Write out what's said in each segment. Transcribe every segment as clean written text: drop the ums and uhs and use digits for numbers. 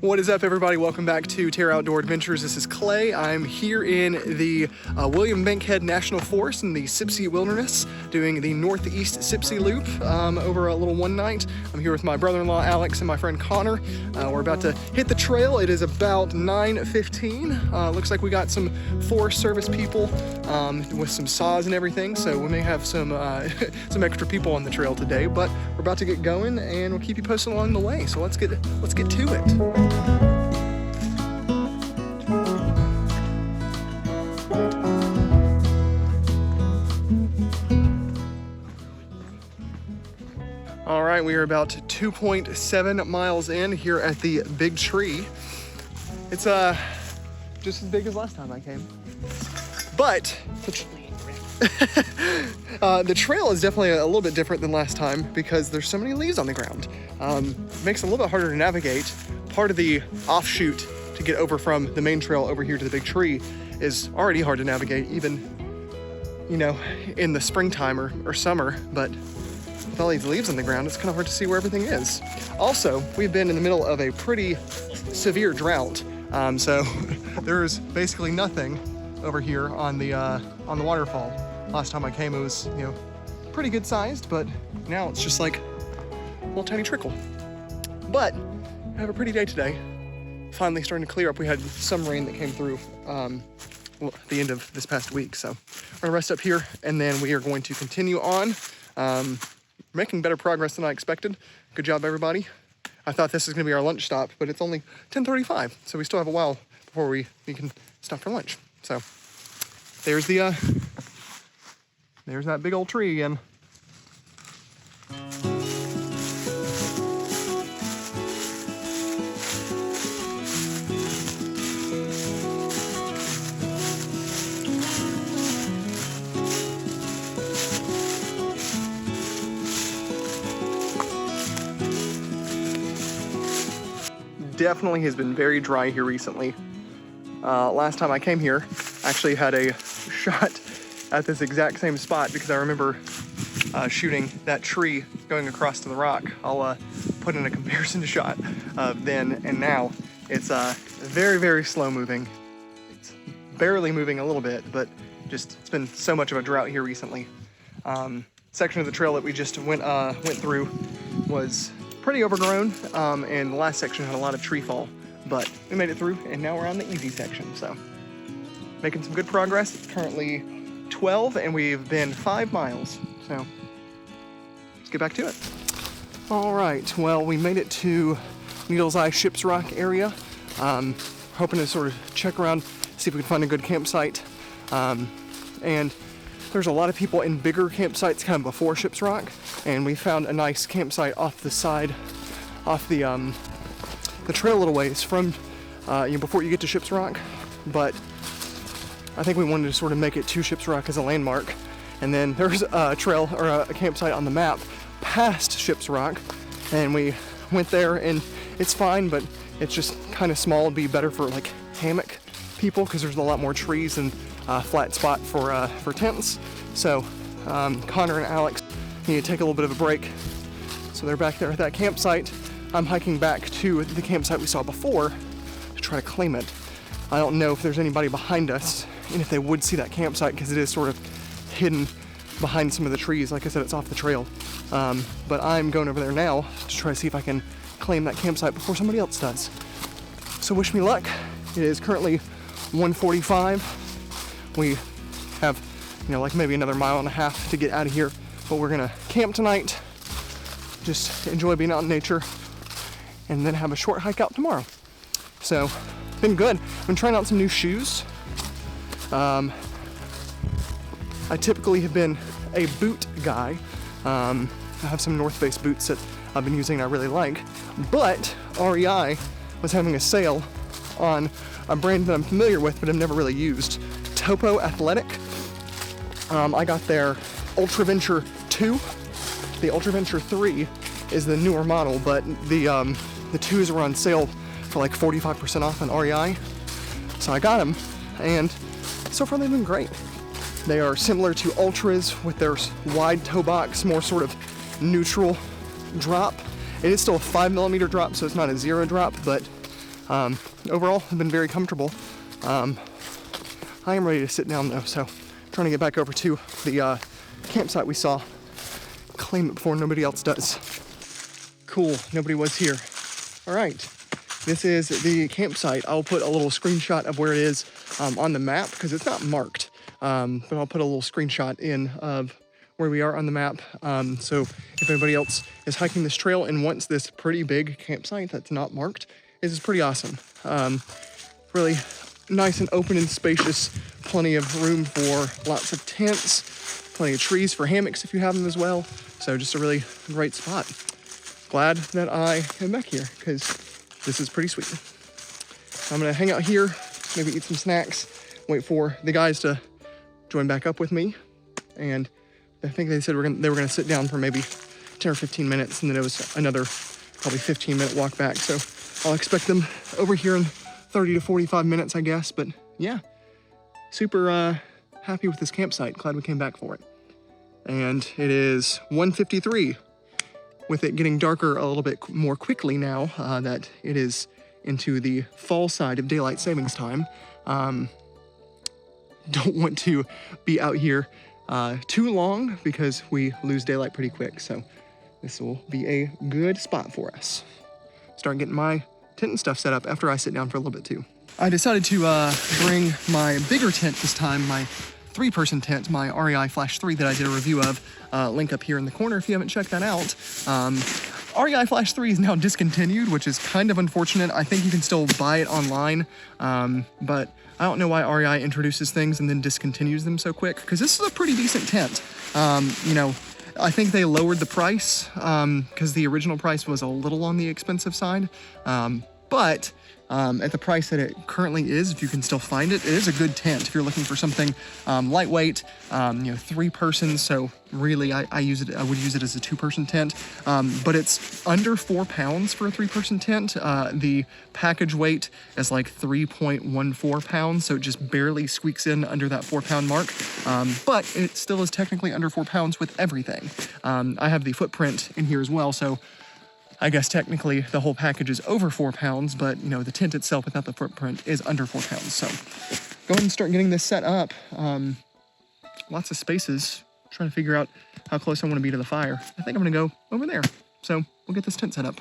What is up, everybody? Welcome back to Terra Outdoor Adventures. This is Clay. I'm here in the William Bankhead National Forest in the Sipsey Wilderness, doing the Northeast Sipsey Loop over a little one night. I'm here with my brother-in-law Alex and my friend Connor. We're about to hit the trail. It is about 9:15. Looks like we got some Forest Service people with some saws and everything, so we may have some some extra people on the trail today. But we're about to get going, and we'll keep you posted along the way. So let's get to it. All right, we are about 2.7 miles in here at the big tree. It's just as big as last time I came, but the trail is definitely a little bit different than last time because there's so many leaves on the ground. Makes it a little bit harder to navigate. Part of the offshoot to get over from the main trail over here to the big tree is already hard to navigate, even, you know, in the springtime or summer, but with all these leaves on the ground, it's kind of hard to see where everything is. Also, we've been in the middle of a pretty severe drought, so there's basically nothing over here on the waterfall. Last time I came, it was, you know, pretty good sized, but now it's just like a little tiny trickle. But I have a pretty day today. Finally starting to clear up. We had some rain that came through the end of this past week, so we're gonna rest up here, and then we are going to continue on. Making better progress than I expected. Good job, everybody. I thought this was gonna be our lunch stop, but it's only 10:35, so we still have a while before we can stop for lunch. So there's that big old tree again. Definitely has been very dry here recently. Last time I came here, I actually had a shot at this exact same spot because I remember shooting that tree going across to the rock. I'll put in a comparison shot of then and now. It's very, very slow moving. It's barely moving a little bit, but just it's been so much of a drought here recently. Section of the trail that we just went through was pretty overgrown, and the last section had a lot of tree fall, but we made it through, and now we're on the easy section, so making some good progress. It's currently 12, and we've been 5 miles, so let's get back to it. All right, well, we made it to Needles Eye Ship's Rock area. Hoping to sort of check around, see if we can find a good campsite, and there's a lot of people in bigger campsites kind of before Ship's Rock, and we found a nice campsite off the side, off the trail a little ways from before you get to Ship's Rock. But I think we wanted to sort of make it to Ship's Rock as a landmark, and then there's a trail or a campsite on the map past Ship's Rock, and we went there, and it's fine, but it's just kind of small. It'd be better for like hammock people because there's a lot more trees and flat spot for tents. So Connor and Alex need to take a little bit of a break, so they're back there at that campsite. I'm hiking back to the campsite we saw before to try to claim it. I don't know if there's anybody behind us and if they would see that campsite because it is sort of hidden behind some of the trees. Like I said, it's off the trail, but I'm going over there now to try to see if I can claim that campsite before somebody else does. So wish me luck. It is currently 1:45. We have, you know, like maybe another mile and a half to get out of here, but we're gonna camp tonight, just enjoy being out in nature, and then have a short hike out tomorrow. So, been good. I've been trying out some new shoes. I typically have been a boot guy. I have some North Face boots that I've been using and I really like, but REI was having a sale on a brand that I'm familiar with but I've never really used. Topo Athletic. I got their Ultra Venture 2. The Ultra Venture 3 is the newer model, but the 2s were on sale for like 45% off on REI. So I got them, and so far they've been great. They are similar to Ultras with their wide toe box, more sort of neutral drop. It is still a 5mm drop, so it's not a zero drop, but Overall, I've been very comfortable. I am ready to sit down though, so trying to get back over to the campsite we saw. Claim it before nobody else does. Cool, nobody was here. All right, this is the campsite. I'll put a little screenshot of where it is on the map because it's not marked, but I'll put a little screenshot in of where we are on the map. So if anybody else is hiking this trail and wants this pretty big campsite that's not marked, this is pretty awesome. Really nice and open and spacious, plenty of room for lots of tents, plenty of trees for hammocks if you have them as well. So just a really great spot. Glad that I came back here because this is pretty sweet. I'm gonna hang out here, maybe eat some snacks, wait for the guys to join back up with me. And I think they said they were gonna sit down for maybe 10 or 15 minutes, and then it was another probably 15-minute walk back. So I'll expect them over here in 30 to 45 minutes, I guess. But yeah, super happy with this campsite. Glad we came back for it. And it is 1:53, with it getting darker a little bit more quickly now that it is into the fall side of daylight savings time. Don't want to be out here too long because we lose daylight pretty quick. So this will be a good spot for us. Start getting my tent and stuff set up after I sit down for a little bit too. I decided to bring my bigger tent this time, my 3-person tent, my REI Flash 3 that I did a review of. Link up here in the corner if you haven't checked that out. REI Flash 3 is now discontinued, which is kind of unfortunate. I think you can still buy it online, but I don't know why REI introduces things and then discontinues them so quick, because this is a pretty decent tent. You know, I think they lowered the price because the original price was a little on the expensive side, but at the price that it currently is, if you can still find it, it is a good tent if you're looking for something lightweight, you know, 3 persons. So really, I would use it as a 2-person tent, but it's under 4 pounds for a 3-person tent. The package weight is like 3.14 pounds, so it just barely squeaks in under that 4-pound mark. But it still is technically under 4 pounds with everything. I have the footprint in here as well, so I guess technically the whole package is over 4 pounds, but you know, the tent itself without the footprint is under 4 pounds. So go ahead and start getting this set up. Lots of spaces, trying to figure out how close I want to be to the fire. I think I'm gonna go over there. So we'll get this tent set up.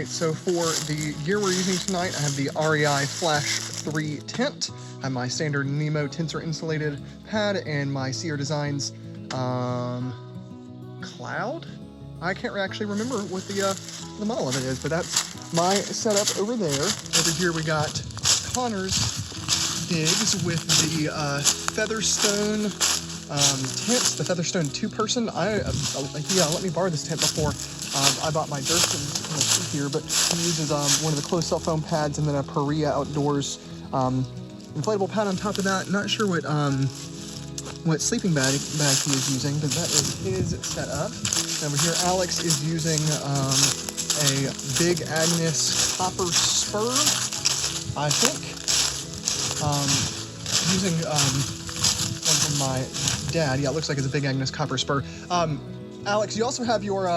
So for the gear we're using tonight, I have the REI Flash 3 tent. I have my standard NEMO Tensor insulated pad and my Seer Designs Cloud. I can't actually remember what the model of it is, but that's my setup over there. Over here we got Connor's digs with the Featherstone tent, the Featherstone 2-person. Yeah, let me borrow this tent before I bought my Durston here, but he uses one of the closed cell foam pads and then a Perea Outdoors inflatable pad on top of that. Not sure what sleeping bag he is using, but that is his setup. Over here, Alex is using a Big Agnes copper spur, I think. Using one from my dad. Yeah, it looks like it's a Big Agnes copper spur. Alex, you also have your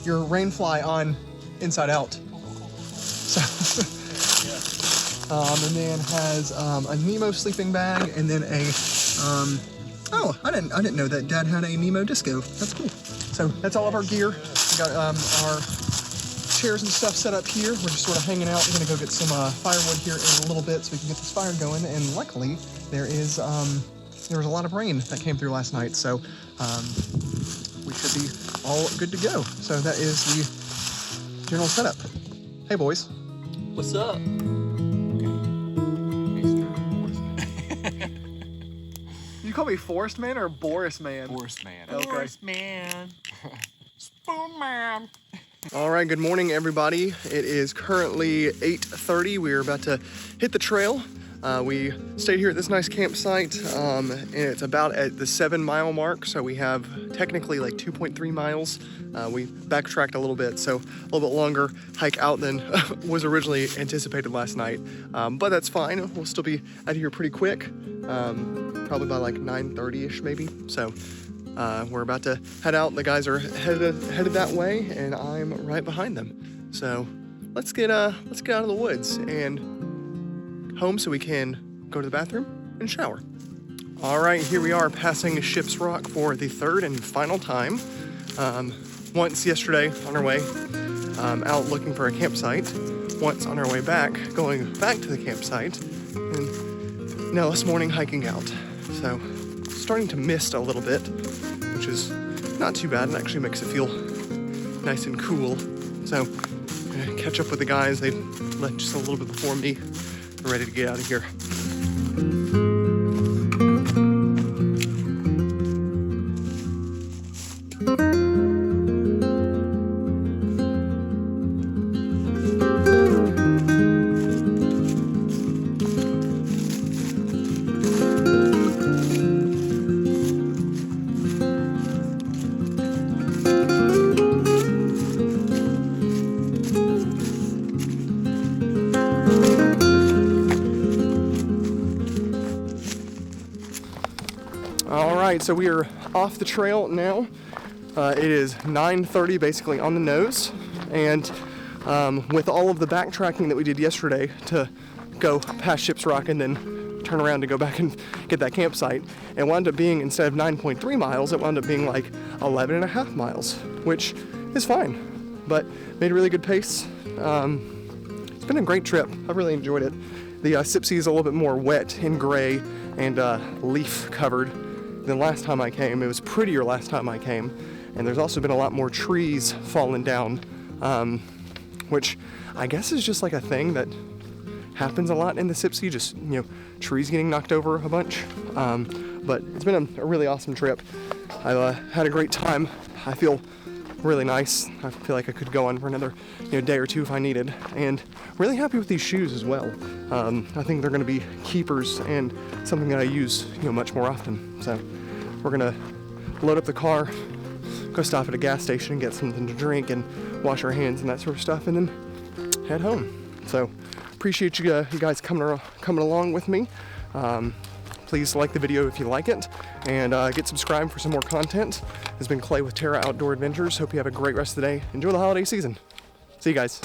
rainfly on inside out. So, and then has a Nemo sleeping bag, and then a oh, I didn't know that Dad had a Nemo disco. That's cool. So that's all of our gear. We got our chairs and stuff set up here. We're just sort of hanging out. We're gonna go get some firewood here in a little bit so we can get this fire going. And luckily, there was a lot of rain that came through last night, so we should be all good to go. So that is the general setup. Hey boys. What's up? You call me Forest Man or Boris Man? Forest Man. Okay. Forest Man. Spoon Man. All right, good morning, everybody. It is currently 8:30. We are about to hit the trail. We stayed here at this nice campsite, and it's about at the 7-mile mark, so we have technically like 2.3 miles. We backtracked a little bit, so a little bit longer hike out than was originally anticipated last night, but that's fine. We'll still be out of here pretty quick, probably by like 9:30ish maybe. So we're about to head out. The guys are headed that way, and I'm right behind them. So let's get out of the woods and home so we can go to the bathroom and shower. All right, here we are passing Ship's Rock for the third and final time. Once yesterday on our way out looking for a campsite, once on our way back, going back to the campsite, and now this morning hiking out. So starting to mist a little bit, which is not too bad. It actually makes it feel nice and cool. So I'm gonna catch up with the guys. They left just a little bit before me. We're ready to get out of here. So we are off the trail now. It is 9:30 basically on the nose, and with all of the backtracking that we did yesterday to go past Ship's Rock and then turn around to go back and get that campsite, it wound up being, instead of 9.3 miles, it wound up being like 11.5 miles, which is fine, but made a really good pace. It's been a great trip. I really enjoyed it. The Sipsey is a little bit more wet and gray and leaf covered than last time I came. It was prettier last time I came, and there's also been a lot more trees falling down, which I guess is just like a thing that happens a lot in the Sipsey, just, you know, trees getting knocked over a bunch. But it's been a really awesome trip. I had a great time. I feel really nice. I feel like I could go on for another day or two if I needed, and really happy with these shoes as well. I think they're going to be keepers and something that I use much more often. So we're going to load up the car, go stop at a gas station and get something to drink and wash our hands and that sort of stuff, and then head home. So appreciate you guys coming along with me. Please like the video if you like it, and get subscribed for some more content. This has been Clay with Terra Outdoor Adventures. Hope you have a great rest of the day. Enjoy the holiday season. See you guys.